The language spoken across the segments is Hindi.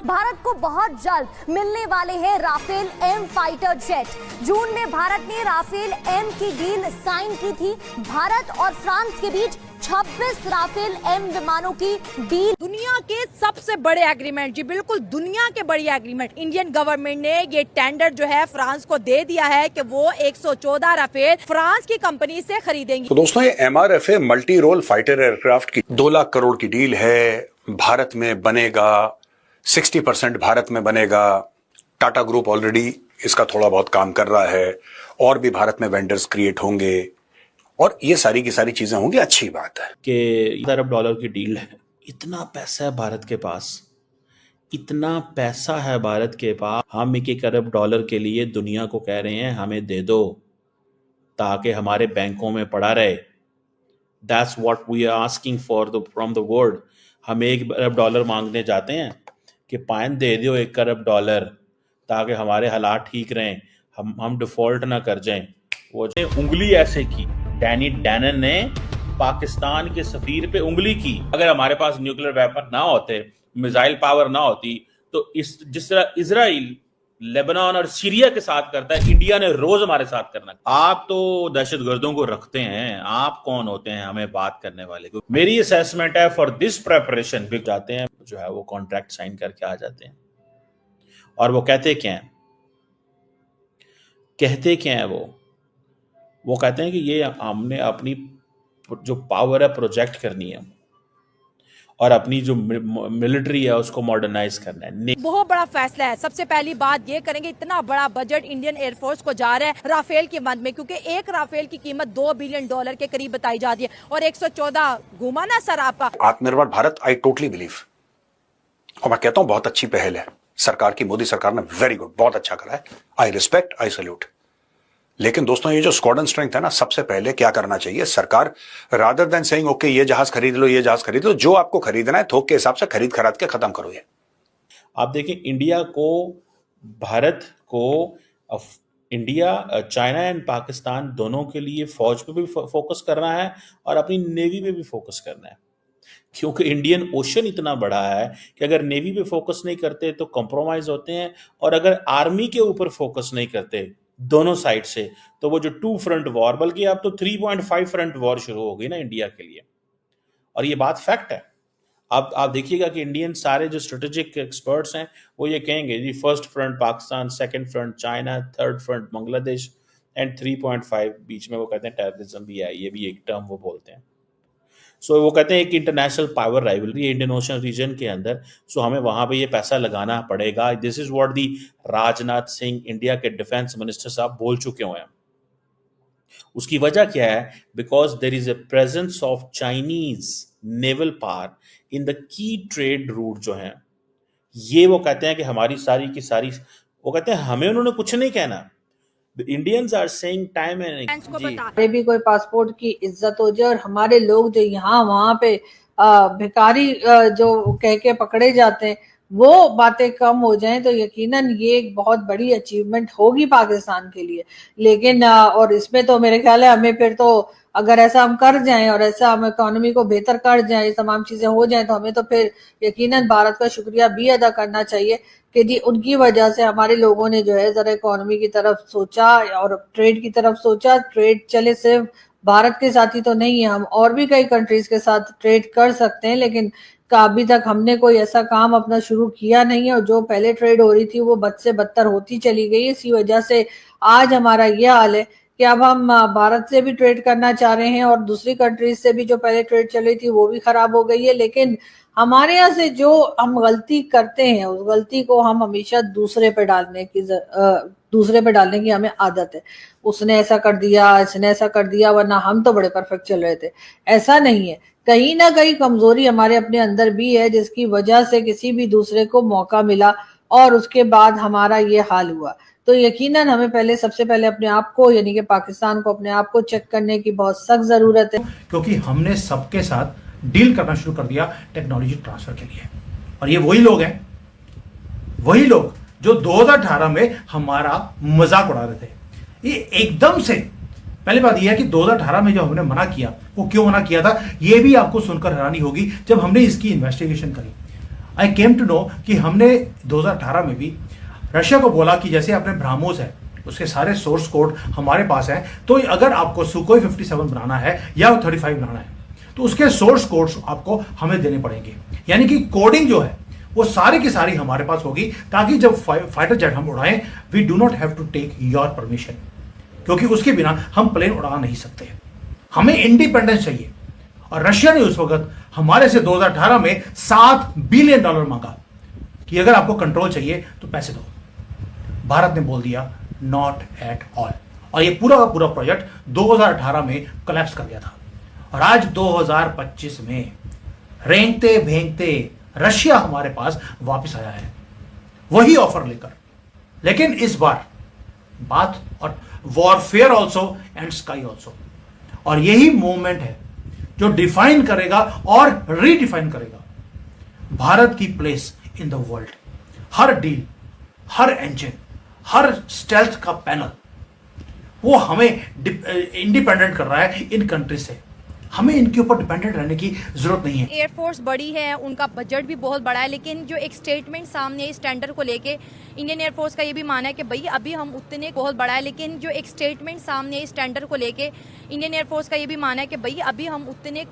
भारत को बहुत जल्द मिलने वाले हैं राफेल एम फाइटर जेट। जून में भारत ने राफेल एम की डील साइन की थी। भारत और फ्रांस के बीच 26 राफेल एम विमानों की डील। दुनिया के सबसे बड़े एग्रीमेंट, जी बिल्कुल दुनिया के बड़ी एग्रीमेंट, इंडियन गवर्नमेंट ने ये टेंडर जो है फ्रांस को दे दिया है कि वो 114 राफेल फ्रांस की कंपनी से खरीदेंगी। तो दोस्तों, ये MRFA multi role fighter aircraft की 2 लाख करोड़ की डील है। भारत में बनेगा, 60% भारत में बनेगा। टाटा ग्रुप ऑलरेडी इसका थोड़ा बहुत काम कर रहा है और भी भारत में वेंडर्स क्रिएट होंगे और ये सारी की सारी चीजें होंगी। अच्छी बात है कि $1 अरब की डील है। इतना पैसा है भारत के पास, इतना पैसा है भारत के पास। हम $1 अरब के लिए दुनिया को कह रहे हैं हमें दे दो ताकि हमारे बैंकों में पड़ा रहे। That's what we are asking for from the world। हम $1 अरब मांगने जाते हैं कि पाइन दे दो $1 अरब ताकि हमारे हालात ठीक रहें, हम डिफॉल्ट ना कर जाएं। वो उंगली ऐसे की, डैनी डैनन ने पाकिस्तान के सफीर पे उंगली की। अगर हमारे पास न्यूक्लियर वेपन ना होते, मिसाइल पावर ना होती, तो जिस तरह इजराइल लेबनान और सीरिया के साथ करता है, इंडिया ने रोज हमारे साथ करना। आप तो दहशतगर्दों को रखते हैं, आप कौन होते हैं हमें बात करने वाले? मेरी असेसमेंट है फॉर दिस प्रेपरेशन भी जाते हैं जो है वो कॉन्ट्रैक्ट साइन करके आ जाते हैं और वो कहते क्या है वो कहते हैं कि ये हमने अपनी जो पावर है प्रोजेक्ट करनी है और अपनी जो मिलिट्री है उसको मॉडर्नाइज करना है। बहुत बड़ा फैसला है। सबसे पहली बात ये करेंगे, इतना बड़ा बजट इंडियन एयरफोर्स को जा रहा है राफेल के मद में, क्योंकि एक राफेल की कीमत $2 बिलियन के करीब बताई जाती है और 114 घुमा ना सर आपका। आत्मनिर्भर भारत, आई टोटली बिलीव, और मैं कहता हूं बहुत अच्छी पहल है सरकार की। मोदी सरकार ने वेरी गुड, बहुत अच्छा करा है। I respect, I salute. लेकिन दोस्तों, ये जो स्क्वाड्रन स्ट्रेंथ है ना, सबसे पहले क्या करना चाहिए सरकार, रादर देन सेइंग ओके ये जहाज खरीद लो, ये जहाज खरीद लो, जो आपको खरीदना है थोक के हिसाब से खरीद खराद के खत्म करो। ये आप देखें, इंडिया, चाइना एंड पाकिस्तान दोनों के लिए फौज पे भी फोकस करना है और अपनी नेवी पे भी फोकस करना है, क्योंकि इंडियन ओशन इतना बड़ा है कि अगर नेवी पे फोकस नहीं करते तो कॉम्प्रोमाइज होते हैं, और अगर आर्मी के ऊपर फोकस नहीं करते दोनों साइड से, तो वो जो 2 फ्रंट वॉर, बल्कि अब तो 3.5 फ्रंट वॉर शुरू हो गई ना इंडिया के लिए। और ये बात फैक्ट है। आप देखिएगा कि इंडियन सारे जो स्ट्रेटेजिक एक्सपर्ट्स हैं वो ये कहेंगे जी, first front Pakistan, second front China, third front Bangladesh and 3.5 बीच में वो कहते हैं टेररिज्म भी है। ये भी एक टर्म वो बोलते हैं। सो वो कहते हैं एक इंटरनेशनल पावर राइवलरी है इंडियन ओशन रीजन के अंदर, सो हमें वहां पे ये पैसा लगाना पड़ेगा। This is what the Rajnath Singh, India के डिफेंस मिनिस्टर साहब, बोल चुके हुए हैं। उसकी वजह क्या है? Because there is a presence of Chinese naval power in the key trade route जो है। ये वो कहते हैं कि हमारी सारी की सारी, वो कहते हैं हमें उन्होंने कुछ नहीं कहना। The Indians are saying time and भी कोई पासपोर्ट की इज्जत हो जाए और हमारे लोग जो यहाँ वहाँ पे भिखारी जो कह के पकड़े जाते हैं वो बातें कम हो जाएं, तो यकीनन ये एक बहुत बड़ी अचीवमेंट होगी पाकिस्तान के लिए। लेकिन और इसमें तो मेरे ख्याल है हमें फिर तो, अगर ऐसा हम कर जाएं और ऐसा हम इकोनॉमी को बेहतर कर जाएं, ये तमाम चीजें हो जाएं, तो हमें तो फिर यकीनन भारत का शुक्रिया भी अदा करना चाहिए कि जी उनकी वजह से हमारे लोगों ने जो है जरा इकोनॉमी की तरफ सोचा और ट्रेड की तरफ सोचा। ट्रेड चले सिर्फ भारत के साथ ही तो नहीं है, हम और भी कई कंट्रीज के साथ ट्रेड कर सकते हैं, लेकिन अभी तक हमने कोई ऐसा काम अपना शुरू किया नहीं है और जो पहले ट्रेड हो रही थी वो बद से बदतर होती चली गई। इसी वजह से आज हमारा यह हाल है कि अब हम भारत से भी ट्रेड करना चाह रहे हैं और दूसरी कंट्रीज से भी जो पहले ट्रेड चल रही थी वो भी खराब हो गई है। लेकिन हमारे यहाँ से जो हम गलती करते हैं उस गलती को हम हमेशा दूसरे पे डालने की हमें आदत है। उसने ऐसा कर दिया, इसने ऐसा कर दिया, वरना हम तो बड़े परफेक्ट चल रहे थे। ऐसा नहीं है, कहीं ना कहीं कमजोरी हमारे अपने अंदर भी है जिसकी वजह से किसी भी दूसरे को मौका मिला और उसके बाद हमारा ये हाल हुआ। तो यकीनन हमें सबसे पहले अपने आप को, यानी कि पाकिस्तान को, अपने आप को चेक करने की बहुत सख्त जरूरत है, क्योंकि हमने सबके साथ डील करना शुरू कर दिया टेक्नोलॉजी ट्रांसफर के लिए। और ये वही लोग हैं, वही लोग जो 2018 में हमारा मजाक उड़ा रहे थे। ये एकदम से, पहली बात यह है कि 2018 में जो हमने मना किया, वो क्यों मना किया था ये भी आपको सुनकर हैरानी होगी जब हमने इसकी इन्वेस्टिगेशन करी। आई केम टू नो कि हमने 2018 में भी रशिया को बोला कि जैसे अपने ब्रह्मोस है उसके सारे सोर्स कोड हमारे पास है, तो अगर आपको सुकोई 57 बनाना है या 35 बनाना है तो उसके सोर्स कोड्स आपको हमें देने पड़ेंगे। यानी कि कोडिंग जो है वो सारी की सारी हमारे पास होगी, ताकि जब फाइटर जेट हम उड़ाएं we do not have to take your permission, क्योंकि उसके बिना हम प्लेन उड़ा नहीं सकते। हमें इंडिपेंडेंस चाहिए। और रशिया ने उस वक्त हमारे से 2018 में $7 बिलियन मांगा कि अगर आपको कंट्रोल चाहिए तो पैसे दो। भारत ने बोल दिया नॉट एट ऑल, और ये पूरा का पूरा प्रोजेक्ट 2018 में कोलैप्स कर गया था। और आज 2025 में रेंगते भेंगते रशिया हमारे पास वापस आया है वही ऑफर लेकर। लेकिन इस बार बात और warfare also and sky also, और यही मूवमेंट है जो डिफाइन करेगा और रीडिफाइन करेगा भारत की place in the world. Her deal, her engine, her stealth का पैनल वो हमें इंडिपेंडेंट कर रहा है इन कंट्री से। हमें इनके ऊपर डिपेंडेंट रहने की जरूरत नहीं है। एयरफोर्स बड़ी है, उनका बजट भी बहुत बड़ा है, लेकिन जो एक स्टेटमेंट सामने इस टेंडर को लेके इंडियन एयरफोर्स का ये भी मानना है कि भाई अभी हम उतने बहुत बड़ा है, लेकिन जो एक स्टेटमेंट सामने इस टेंडर को लेके इंडियन एयरफोर्स का ये भी मानना है कि भाई अभी हम उतने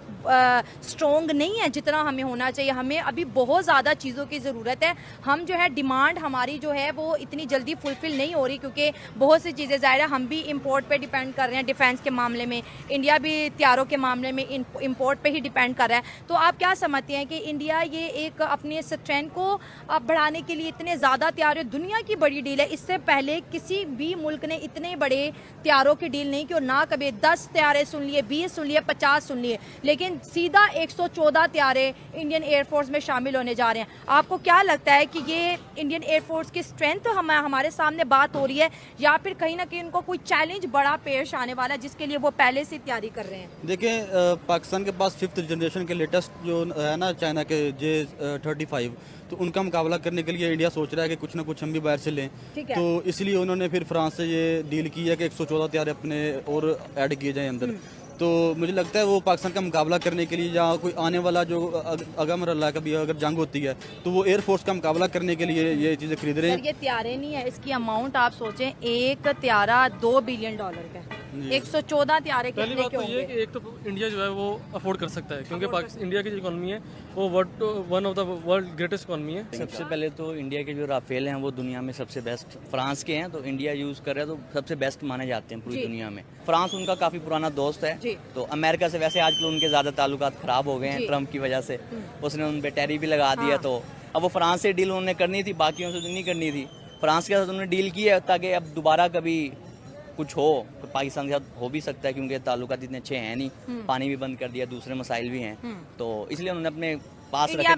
स्ट्रॉन्ग नहीं है जितना हमें होना चाहिए। हमें अभी बहुत ज़्यादा चीज़ों की ज़रूरत है। हम जो है डिमांड हमारी जो है वो इतनी जल्दी फुलफिल नहीं हो रही, क्योंकि बहुत सी चीज़ें ज़ाहिर है हम भी इंपोर्ट पे डिपेंड कर रहे हैं। डिफेंस के मामले में इंडिया भी हथियारों के मामले में इंपोर्ट पे ही डिपेंड कर रहा है। तो आप क्या समझते हैं कि इंडिया ये एक अपने स्ट्रेंथ को बढ़ाने के लिए इतने ज़्यादा तैयार है? दुनिया की बड़ी डील है, इससे पहले किसी भी मुल्क ने इतने बड़े तैयारों की डील नहीं की, और ना कभी 10 तैयारे सुन लिए, 20 सुन लिए, 50 सुन लिए, लेकिन सीधा 114 तैयारे इंडियन एयरफोर्स में शामिल होने जा रहे हैं। आपको क्या लगता है कि ये इंडियन एयरफोर्स की स्ट्रेंथ हमारे सामने बात हो रही है, या फिर कहीं ना कहीं उनको कोई चैलेंज बड़ा पेश आने वाला है जिसके लिए वो पहले से तैयारी कर रहे हैं? देखिए, पाकिस्तान के पास 5th जनरेशन के लेटेस्ट जो है ना चाइना के J-35, तो उनका मुकाबला करने के लिए इंडिया सोच रहा है कि कुछ ना कुछ हम भी बाहर से लें। तो इसलिए उन्होंने फिर फ्रांस से ये डील की है कि 114 तैयारे अपने और ऐड किए जाएं अंदर। तो मुझे लगता है वो पाकिस्तान का मुकाबला करने के लिए, या कोई आने वाला जो अगमरल्ला कभी अगर जंग होती है तो वो एयरफोर्स का मुकाबला करने के लिए ये चीज़ें खरीद रहे हैं। ये तैयारे नहीं है, इसकी अमाउंट आप सोचें, एक तैयारा $2 बिलियन का है। 114 तैयारे पहली बात तो ये कि एक तो इंडिया जो है वो अफोर्ड कर सकता है, क्योंकि इंडिया की जो इकोनॉमी है वो one of the world greatest economy है। सबसे पहले तो इंडिया के जो राफेल हैं वो दुनिया में सबसे बेस्ट फ्रांस के हैं, तो इंडिया यूज़ कर रहा है तो सबसे बेस्ट माने जाते हैं पूरी दुनिया में। फ्रांस उनका काफ़ी पुराना दोस्त है, तो अमेरिका से वैसे आजकल उनके ज़्यादा ताल्लुकात ख़राब हो गए हैं ट्रम्प की वजह से। उसने उन पर टैरिफ भी लगा दिया, तो अब वो फ्रांस से डील उन्होंने करनी थी, बाकियों से नहीं करनी थी। फ्रांस के साथ उन्होंने डील की है ताकि अब दोबारा कभी कुछ हो तो पाकिस्तान के साथ हो भी सकता है, क्योंकि ताल्लुकात इतने अच्छे हैं नहीं, पानी भी बंद कर दिया, दूसरे मसाइल भी हैं, तो इसलिए उन्होंने अपने पास रखा।